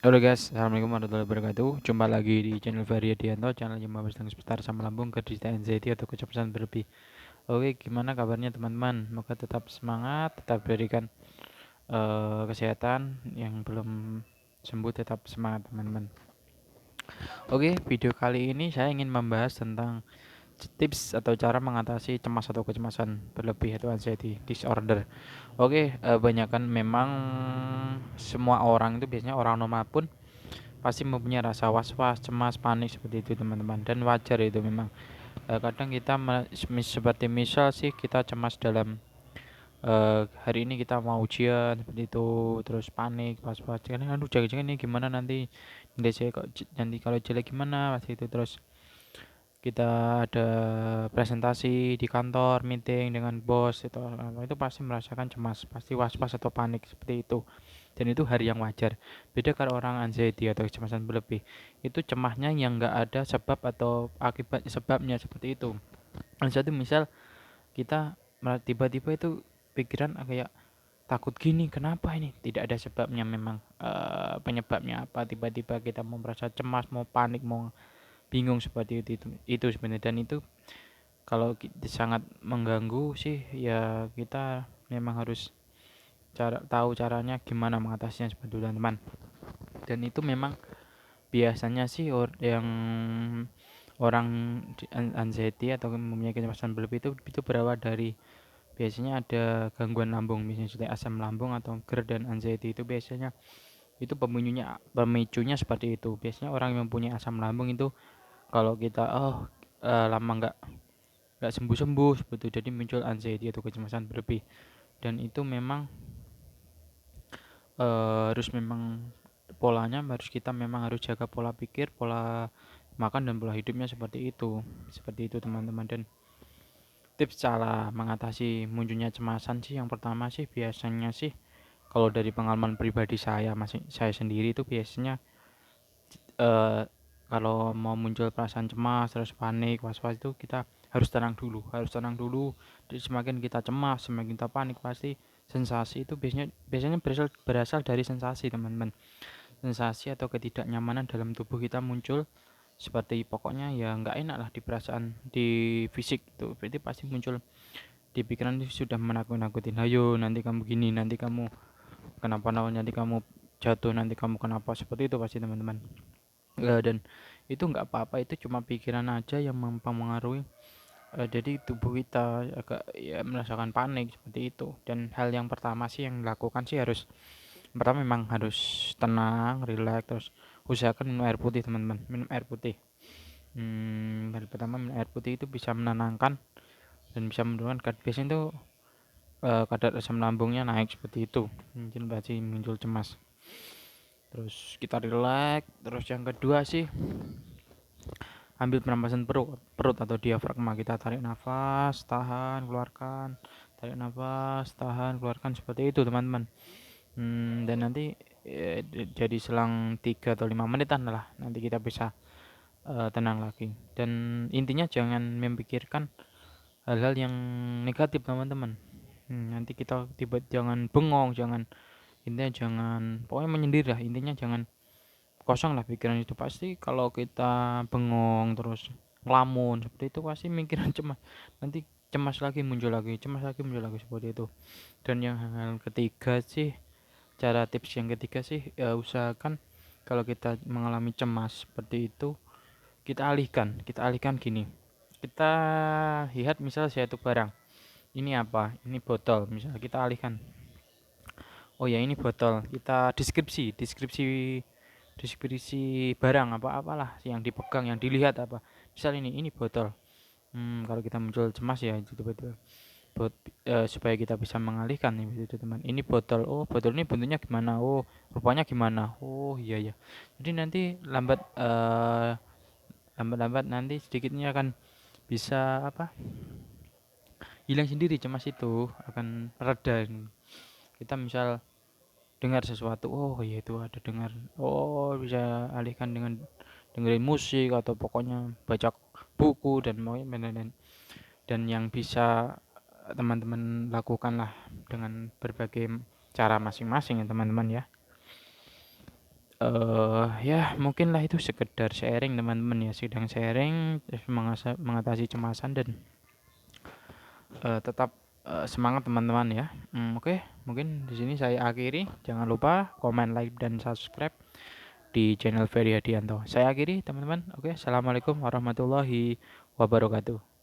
Halo guys, assalamualaikum warahmatullahi wabarakatuh. Jumpa lagi di channel Variadianto, channel yang membahas tentang seputar asam lambung, gejala anxiety atau kecemasan berlebih. Oke, gimana kabarnya teman-teman? Semoga tetap semangat, tetap berikan kesehatan. Yang belum sembuh tetap semangat teman-teman. Oke, video kali ini saya ingin membahas tentang tips atau cara mengatasi cemas atau kecemasan berlebih atau anxiety disorder. Oke, banyakkan memang semua orang itu biasanya orang normal pun pasti mempunyai rasa was-was, cemas, panik seperti itu teman-teman, dan wajar itu memang. Kadang kita seperti misal sih kita cemas dalam hari ini kita mau ujian seperti itu, terus panik was-was kan, aduh jangan-jangan ini gimana nanti nilai saya kok nanti kalau jelek gimana pasti itu. Terus kita ada presentasi di kantor, meeting dengan bos itu pasti merasakan cemas, pasti was-was atau panik seperti itu, dan itu hari yang wajar. Beda kalau orang anxiety atau kecemasan berlebih, itu cemasnya yang nggak ada sebab atau akibat sebabnya seperti itu. Satu misal kita tiba-tiba itu pikiran kayak takut gini, kenapa ini tidak ada sebabnya memang, penyebabnya apa tiba-tiba kita mau merasa cemas, mau panik, mau bingung seperti itu sebenarnya. Dan itu kalau sangat mengganggu sih ya, kita memang harus tahu caranya gimana mengatasinya seperti itu teman-teman. Dan itu memang biasanya sih yang orang anxiety atau mempunyai kecemasan berlebih itu berawal dari biasanya ada gangguan lambung, misalnya seperti asam lambung atau GERD. Dan anxiety itu biasanya itu pemicunya seperti itu. Biasanya orang yang mempunyai asam lambung itu kalau kita lama nggak sembuh-sembuh seperti itu, jadi muncul anxiety atau kecemasan berlebih. Dan itu memang harus memang polanya harus kita memang harus jaga pola pikir, pola makan dan pola hidupnya seperti itu teman-teman. Dan tips cara mengatasi munculnya cemasan sih, yang pertama sih biasanya sih kalau dari pengalaman pribadi saya sendiri itu biasanya eh, kalau mau muncul perasaan cemas terus panik was-was itu kita harus tenang dulu. Jadi semakin kita cemas, semakin kita panik, pasti sensasi itu biasanya berasal dari sensasi teman-teman. Sensasi atau ketidaknyamanan dalam tubuh kita muncul, seperti pokoknya ya nggak enak lah di perasaan, di fisik itu berarti pasti muncul di pikiran. Itu sudah menakut-nakutin, ayo nanti kamu gini, nanti kamu kenapa, nanti kamu jatuh, nanti kamu kenapa, seperti itu pasti teman-teman. Dan itu nggak apa-apa, itu cuma pikiran aja yang mempengaruhi. Jadi tubuh kita agak ya merasakan panik seperti itu. Dan hal yang pertama sih yang dilakukan sih pertama memang harus tenang, rileks, terus usahakan minum air putih teman-teman, minum air putih. Hal pertama, minum air putih itu bisa menenangkan dan bisa menurunkan biasanya itu kadar asam lambungnya naik seperti itu, mungkin pasti muncul cemas. Terus kita rileks. Terus yang kedua sih, ambil pernapasan perut perut atau diafragma. Kita tarik nafas, tahan, keluarkan, tarik nafas, tahan, keluarkan, seperti itu teman-teman. Dan nanti jadi selang 3 atau 5 menitan lah nanti kita bisa tenang lagi. Dan intinya jangan memikirkan hal-hal yang negatif teman-teman. Nanti kita jangan bengong, jangan, intinya jangan, pokoknya menyendiri lah, intinya jangan kosong lah pikiran. Itu pasti kalau kita bengong terus ngelamun seperti itu pasti mikiran cemas, nanti cemas lagi muncul lagi, cemas lagi muncul lagi, seperti itu. Dan yang hal ketiga sih, tips yang ketiga sih, ya usahakan kalau kita mengalami cemas seperti itu, kita alihkan gini. Kita lihat misal suatu barang, ini apa, ini botol, misalnya kita alihkan, oh ya ini botol, kita deskripsi deskripsi barang apa apalah yang dipegang, yang dilihat apa, misal ini botol. Kalau kita muncul cemas ya itu betul. Supaya kita bisa mengalihkan nih itu teman, ini botol, oh botol ini bentuknya gimana, oh rupanya gimana, oh iya ya. Jadi nanti lambat-lambat nanti sedikitnya akan bisa apa, hilang sendiri cemas itu, akan reda. Kita misal dengar sesuatu, oh iya itu ada dengar, oh bisa alihkan dengan dengerin musik atau pokoknya baca buku dan mau dan yang bisa teman-teman lakukan lah dengan berbagai cara masing-masing ya teman-teman ya. Ya mungkinlah itu sekedar sharing teman-teman ya, sedang sharing terus mengatasi cemasan dan tetap semangat teman-teman ya. Oke, mungkin di sini saya akhiri. Jangan lupa komen, like, dan subscribe di channel Ferry Hadianto. Saya akhiri teman-teman. Oke, assalamualaikum warahmatullahi wabarakatuh.